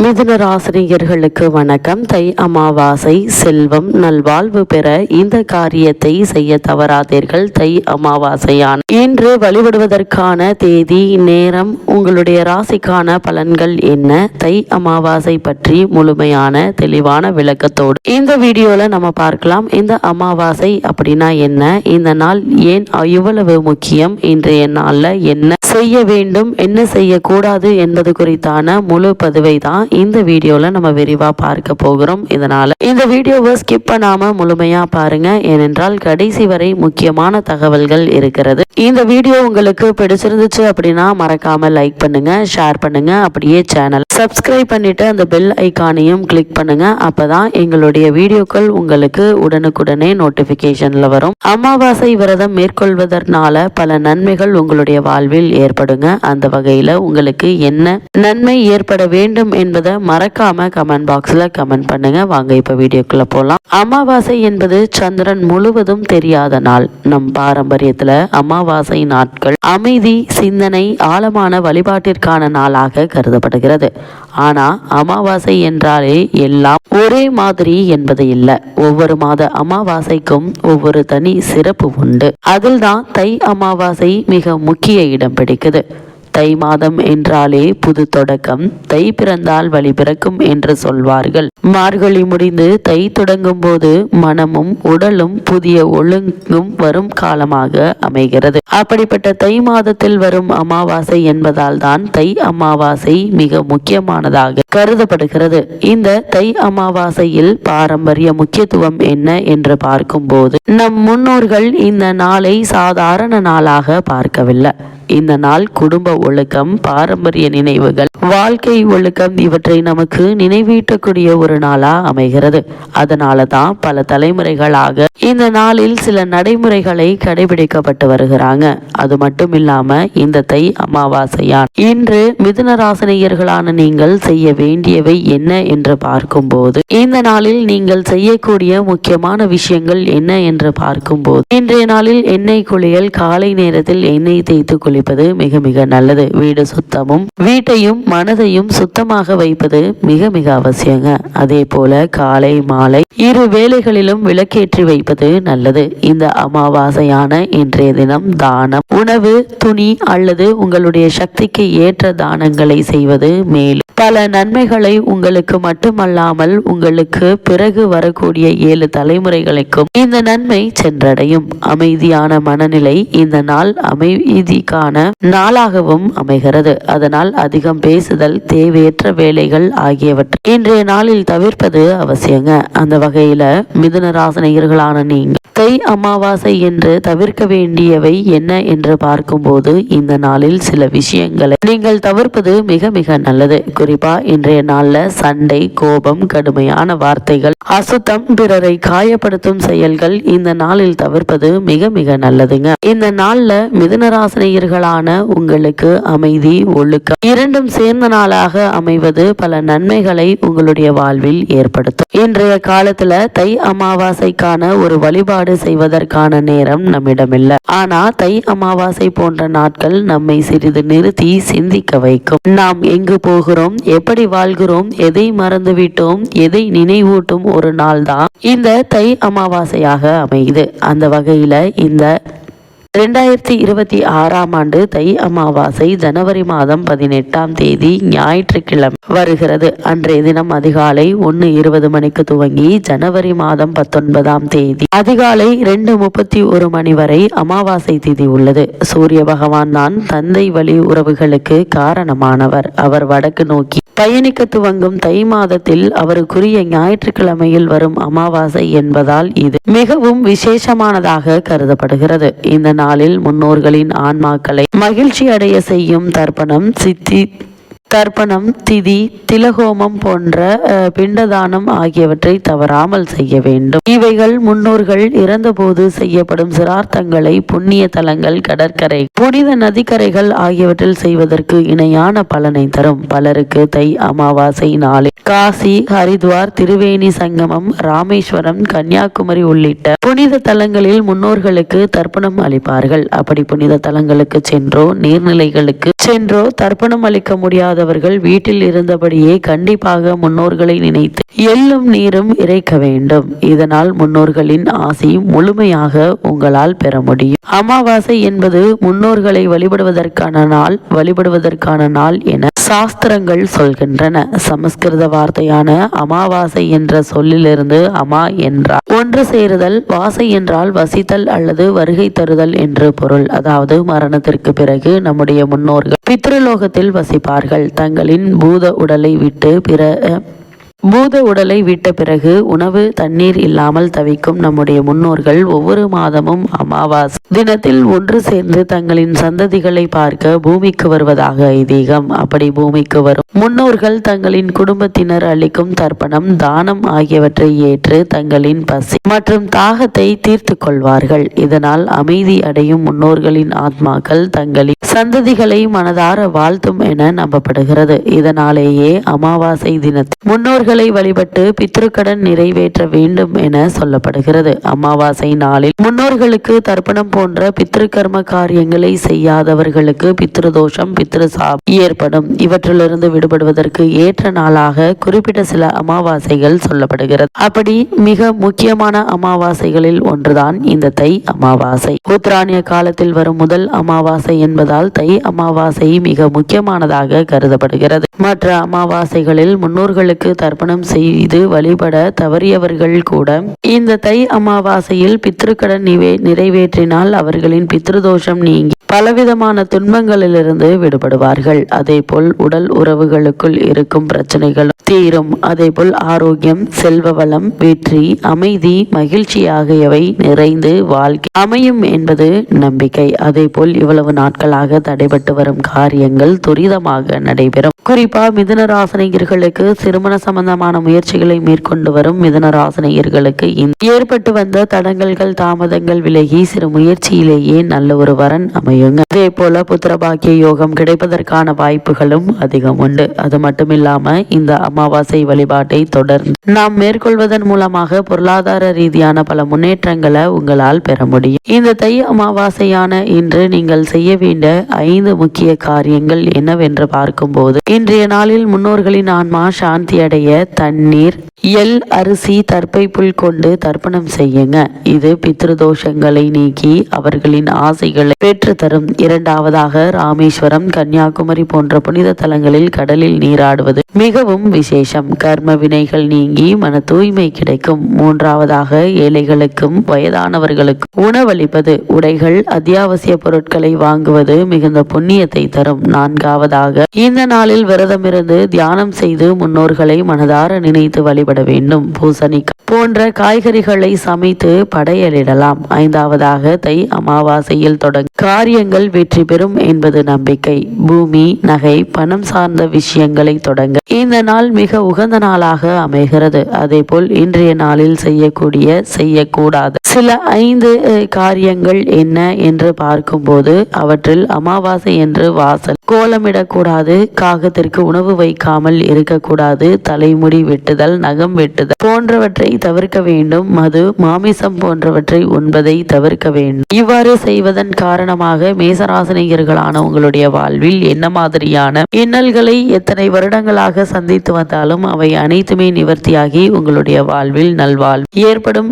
மிதுன ராசினியர்களுக்கு வணக்கம். தை அமாவாசை, செல்வம், நல்வாழ்வு பெற இந்த காரியத்தை செய்ய தவறாதீர்கள். தை அமாவாசையான இன்று வழிபடுவதற்கான தேதி, நேரம், உங்களுடைய ராசிக்கான பலன்கள் என்ன, தை அமாவாசை பற்றி முழுமையான தெளிவான விளக்கத்தோடு இந்த வீடியோல நம்ம பார்க்கலாம். இந்த அமாவாசை அப்படின்னா என்ன, இந்த நாள் ஏன் இவ்வளவு முக்கியம், இன்றைய நாள்ல என்ன செய்ய வேண்டும், என்ன செய்யக்கூடாது என்பது குறித்தான முழு பதிவை தான் இந்த வீடியோல நம்ம விரிவா பார்க்க போகிறோம். இதனால இந்த வீடியோவை ஸ்கிப் பண்ணாம முழுமையா பாருங்க, ஏனென்றால் கடைசி வரை முக்கியமான தகவல்கள் இருக்கிறது. இந்த வீடியோ உங்களுக்கு பிடிச்சிருந்துச்சு அப்படின்னா மறக்காம லைக் பண்ணுங்க, ஷேர் பண்ணுங்க, அப்படியே சேனல் சப்ஸ்கிரைப் பண்ணிட்டு அந்த பெல் ஐக்கானையும் கிளிக் பண்ணுங்க. அப்பதான் எங்களுடைய வீடியோக்கள் உங்களுக்கு உடனுக்குடனே நோட்டிபிகேஷன்ல வரும். அமாவாசை விரதம் மேற்கொள்வதனால பல நன்மைகள் உங்களுடைய வாழ்வில் ஏற்படுங்க. அந்த வகையில உங்களுக்கு என்ன நன்மை ஏற்பட வேண்டும் என்பதை மறக்காம கமெண்ட் பாக்ஸ்ல கமெண்ட் பண்ணுங்க. வாங்க இப்ப வீடியோக்குள்ள போலாம். அமாவாசை என்பது சந்திரன் முழுவதும் தெரியாத நாள். நம் பாரம்பரியத்துல அமாவாசை நாட்கள் அமைதி, சிந்தனை, ஆழமான வழிபாட்டிற்கான நாளாக கருதப்படுகிறது. ஆனா அமாவாசை என்றாலே எல்லாம் ஒரே மாதிரி என்பது இல்லை. ஒவ்வொரு மாத அமாவாசைக்கும் ஒவ்வொரு தனி சிறப்பு உண்டு. அதில் தான் தை அமாவாசை மிக முக்கிய இடம் பிடிக்குது. தை மாதம் என்றாலே புது தொடக்கம், தை பிறந்தால் வழி பிறக்கும் என்று சொல்வார்கள். மார்கழி முடிந்து தை தொடங்கும் போது மனமும் உடலும் புதிய ஒழுங்கும் வரும் காலமாக அமைகிறது. அப்படிப்பட்ட தை மாதத்தில் வரும் அமாவாசை என்பதால் தான் தை அமாவாசை மிக முக்கியமானதாக கருதப்படுகிறது. இந்த தை அமாவாசையில் பாரம்பரிய முக்கியத்துவம் என்ன என்று பார்க்கும்போது, நம் முன்னோர்கள் இந்த நாளை சாதாரண நாளாக பார்க்கவில்லை. இந்த நாள் குடும்ப ஒழுக்கம், பாரம்பரிய நினைவுகள், வாழ்க்கை ஒழுக்கம் இவற்றை நமக்கு நினைவூட்டக்கூடிய ஒரு நாளா அமைகிறது. அதனால தான் பல தலைமுறைகளாக இந்த நாளில் சில நடைமுறைகளை கடைபிடிக்கப்பட்டு வருகிறாங்க. அது மட்டும் இல்லாம இந்த தை அமாவாசையான் இன்று மிதுன ராசினியர்களான நீங்கள் செய்ய வேண்டியவை என்ன என்று பார்க்கும்போது, இந்த நாளில் நீங்கள் செய்யக்கூடிய முக்கியமான விஷயங்கள் என்ன என்று பார்க்கும்போது, இன்றைய நாளில் எண்ணெய் குளியல், காலை நேரத்தில் எண்ணெய் தேய்த்து குளிப்பது மிக மிக நல்லது. வீடு சுத்தமும் வீட்டையும் மனதையும் சுத்தமாக வைப்பது மிக மிக அவசியங்க. அதே போல காலை மாலை இரு வேளைகளிலும் விளக்கேற்றி வைப்பது நல்லது. இந்த அமாவாசையான இன்றைய தினம் தானம், உணவு, துணி அல்லது உங்களுடைய சக்திக்கு ஏற்ற தானங்களை செய்வது மேலும் பல நன்மைகளை உங்களுக்கு மட்டுமல்லாமல் உங்களுக்கு பிறகு வரக்கூடிய 7 தலைமுறைகளுக்கும் இந்த நன்மை சென்றடையும். அமைதியான மனநிலை இந்த நாள் அமைதிக்கான நாளாகவும் அமைகிறது. அதனால் அதிகம் பேசுதல், தேவையற்ற வேலைகள் ஆகியவற்றை இன்றைய நாளில் தவிர்ப்பது அவசியங்க. அந்த வகையில மிதுன ராசினியர்களான நீங்க தை அமாவாசை என்று தவிர்க்க வேண்டியவை என்ன என்று பார்க்கும்போது, இந்த நாளில் சில விஷயங்களை நீங்கள் தவிர்ப்பது மிக மிக நல்லது. குறிப்பா இன்றைய நாள்ல சண்டை, கோபம், கடுமையான வார்த்தைகள், அசுத்தம், பிறரை காயப்படுத்தும் செயல்கள் இந்த நாளில் தவிர்ப்பது மிக மிக நல்லதுங்க. இந்த நாள்ல மிதுன ராசினியர்களான உங்களுக்கு அமைதி, ஒழுக்கம் இரண்டும் சேர்ந்த நாளாக அமைவது பல நன்மைகளை உங்களுடைய வாழ்வில் ஏற்படுத்தும். இன்றைய காலத்துல தை அமாவாசைக்கான ஒரு வழிபாடு செய்வதற்கான நேரம் நம்மிடமில்லை. ஆனா தை அமாவாசை போன்ற நாட்கள் நம்மை சிறிது நிறுத்தி சிந்திக்க வைக்கும். நாம் எங்கு போகிறோம், எப்படி வாழ்கிறோம், எதை மறந்துவிட்டோம், எதை நினைவூட்டும் ஒரு நாள் தான் இந்த தை அமாவாசையாக அமையுது. அந்த வகையில இந்த 2026ஆம் ஆண்டு தை அமாவாசை ஜனவரி மாதம் 18ஆம் தேதி ஞாயிற்றுக்கிழமை வருகிறது. அன்றைய தினம் அதிகாலை 1:20 மணிக்கு துவங்கி ஜனவரி மாதம் 19ஆம் தேதி அதிகாலை 2:31 மணி வரை அமாவாசை திதி உள்ளது. சூரிய பகவான் தான் தந்தை வழி உறவுகளுக்கு காரணமானவர். அவர் வடக்கு நோக்கி பயணிக்க துவங்கும் தை மாதத்தில் அவருக்குரிய ஞாயிற்றுக்கிழமையில் வரும் அமாவாசை என்பதால் இது மிகவும் விசேஷமானதாக கருதப்படுகிறது. இந்த நாளில் முன்னோர்களின் ஆன்மாக்களை மகிழ்ச்சி அடைய செய்யும் தர்ப்பணம், திதி, திலகோமம் போன்ற பிண்டதானம் ஆகியவற்றை தவறாமல் செய்ய வேண்டும். இவைகள் முன்னோர்கள் இறந்தபோது செய்யப்படும் சிரார்த்தங்களை புண்ணிய தலங்கள், கடற்கரை, புனித நதிக்கரைகள் ஆகியவற்றில் செய்வதற்கு இணையான பலனை தரும். பலருக்கு தை அமாவாசை நாளில் காசி, ஹரித்வார், திரிவேணி சங்கமம், ராமேஸ்வரம், கன்னியாகுமரி உள்ளிட்ட புனித தலங்களில் முன்னோர்களுக்கு தர்ப்பணம் அளிப்பார்கள். அப்படி புனித தலங்களுக்கு சென்றோ நீர்நிலைகளுக்கு சென்றோ தர்ப்பணம் அளிக்க முடியாத முடியாதவர்கள் வீட்டில் இருந்தபடியே கண்டிப்பாக முன்னோர்களை நினைத்து எள்ளும் நீரும் இறைக்க வேண்டும். இதனால் முன்னோர்களின் ஆசி முழுமையாக உங்களால் பெற முடியும். அமாவாசை என்பது முன்னோர்களை வழிபடுவதற்கான நாள் என சாஸ்திரங்கள் சொல்கின்றன. சமஸ்கிருத வார்த்தையான அமாவாசை என்ற சொல்லிலிருந்து அமா என்றால் ஒன்று சேருதல், வாசை என்றால் வசித்தல் அல்லது வருகை தருதல் என்று பொருள். அதாவது மரணத்திற்கு பிறகு நம்முடைய முன்னோர்கள் பித்ருலோகத்தில் வசிப்பார்கள். தங்களின் பூத உடலை விட்ட பிறகு உணவு தண்ணீர் இல்லாமல் தவிக்கும் நம்முடைய முன்னோர்கள் ஒவ்வொரு மாதமும் அமாவாசை தினத்தில் ஒன்று சேர்ந்து தங்களின் சந்ததிகளை பார்க்க பூமிக்கு வருவதாக ஐதீகம். அப்படி பூமிக்கு வரும் முன்னோர்கள் தங்களின் குடும்பத்தினர் அளிக்கும் தர்ப்பணம், தானம் ஆகியவற்றை ஏற்று தங்களின் பசி மற்றும் தாகத்தை தீர்த்து கொள்வார்கள். இதனால் அமைதி அடையும் முன்னோர்களின் ஆத்மாக்கள் தங்களின் சந்ததிகளை மனதார வாழ்த்தும் என நம்பப்படுகிறது. இதனாலேயே அமாவாசை தினத்தில் முன்னோர்கள் வழிபட்டு பித்ருக்கடன் நிறைவேற்ற வேண்டும் என சொல்லப்படுகிறது. அமாவாசை நாளில் முன்னோர்களுக்கு தர்ப்பணம் போன்ற பித்ருகர்ம காரியங்களை செய்யாதவர்களுக்கு பித்ருதோஷம், பித்ருசாபம் ஏற்படும். இவற்றிலிருந்து விடுபடுவதற்கு ஏற்ற நாளாக குறிப்பிட்ட சில அமாவாசைகள் சொல்லப்படுகிறது. அப்படி மிக முக்கியமான அமாவாசைகளில் ஒன்றுதான் இந்த தை அமாவாசை. உத்தராயண காலத்தில் வரும் முதல் அமாவாசை என்பதால் தை அமாவாசை மிக முக்கியமானதாக கருதப்படுகிறது. மற்ற அமாவாசைகளில் முன்னோர்களுக்கு தர்ப்பணம் செய்து வழிபட தவறியவர்கள் கூட இந்த தை அமாவாசையில் பித்ருக்கடன் நிறைவேற்றினால் அவர்களின் பித்ருதோஷம் நீங்கி பலவிதமான துன்பங்களிலிருந்து விடுபடுவார்கள். அதேபோல் உடல் உறவுகளுக்குள் இருக்கும் பிரச்சனைகளும் தீரும். அதேபோல் ஆரோக்கியம், செல்வ வளம், வெற்றி, அமைதி, மகிழ்ச்சி ஆகியவை நிறைந்து வாழ்க்கை அமையும் என்பது நம்பிக்கை. அதேபோல் இவ்வளவு நாட்களாக தடைபட்டு வரும் காரியங்கள் துரிதமாக நடைபெறும். குறிப்பா மிதுன ராசினியர்களுக்கு திருமண சம்பந்தமான முயற்சிகளை மேற்கொண்டு வரும் மிதுன ராசினியர்களுக்கு ஏற்பட்டு வந்த தடங்கல்கள், தாமதங்கள் விலகி சிறு முயற்சியிலேயே நல்ல ஒரு வரன் அமையுங்க. அதே போல புத்திரபாக்கிய யோகம் கிடைப்பதற்கான வாய்ப்புகளும் அதிகம் உண்டு. அது மட்டுமில்லாம இந்த அமாவாசை வழிபாட்டை தொடர்ந்து நாம் மேற்கொள்வதன் மூலமாக பொருளாதார ரீதியான பல முன்னேற்றங்களை உங்களால் பெற முடியும். இந்த தை அமாவாசையான இன்று நீங்கள் செய்ய வேண்டிய 5 முக்கிய காரியங்கள் என்னவென்று பார்க்கும்போது, இன்றைய நாளில் முன்னோர்களின் ஆன்மா சாந்தி அடைய தண்ணீர், எள், அரிசி, தர்ப்பை புல் கொண்டு தர்ப்பணம் செய்யுங்க. இது பித்ருதோஷங்களை நீக்கி அவர்களின் ஆசைகளை பெற்று தரும். இரண்டாவதாக ராமேஸ்வரம், கன்னியாகுமரி போன்ற புனித தலங்களில் கடலில் நீராடுவது மிகவும் விசேஷம். கர்ம வினைகள் நீங்கி மன தூய்மை கிடைக்கும். மூன்றாவதாக ஏழைகளுக்கும் வயதானவர்களுக்கும் உணவளிப்பது, உடைகள், அத்தியாவசிய பொருட்களை வாங்குவது மிகுந்த புண்ணியத்தை தரும். நான்காவதாக இந்த நாளில் விரதமிருந்து தியானம் செய்து முன்னோர்களை மனதார நினைத்து வழிபட வேண்டும். பூசணிக்காய் போன்ற காய்கறிகளை சமைத்து படையலிடலாம். ஐந்தாவதாக தை அமாவாசையில் தொடங்கும் காரியங்கள் வெற்றி பெறும் என்பது நம்பிக்கை. பூமி, நகை, பணம் சார்ந்த விஷயங்களை தொடங்க இந்த நாள் மிக உகந்த நாளாக அமைகிறது. அதேபோல் இன்றைய நாளில் செய்யக்கூடாத சில 5 காரியங்கள் என்ன என்று பார்க்கும்போது, அவற்றில் அமாவாசை என்று வாசல் கோலமிடக்கூடாது, காகத்திற்கு உணவு வைக்காமல் இருக்கக்கூடாது, தலைமுடி வெட்டுதல், நகம் வெட்டுதல் போன்றவற்றை தவிர்க்க வேண்டும். மது, மாமிசம் போன்றவற்றை உண்பதை தவிர்க்க வேண்டும். இவ்வாறு செய்வதன் காரணமாக மேசராசினியர்களான உங்களுடைய வாழ்வில் என்ன மாதிரியான இன்னல்களை எத்தனை வருடங்களாக சந்தித்து வந்தாலும் அவை அனைத்துமே நிவர்த்தியாகி உங்களுடைய வாழ்வில் நல்வாழ்வு ஏற்படும்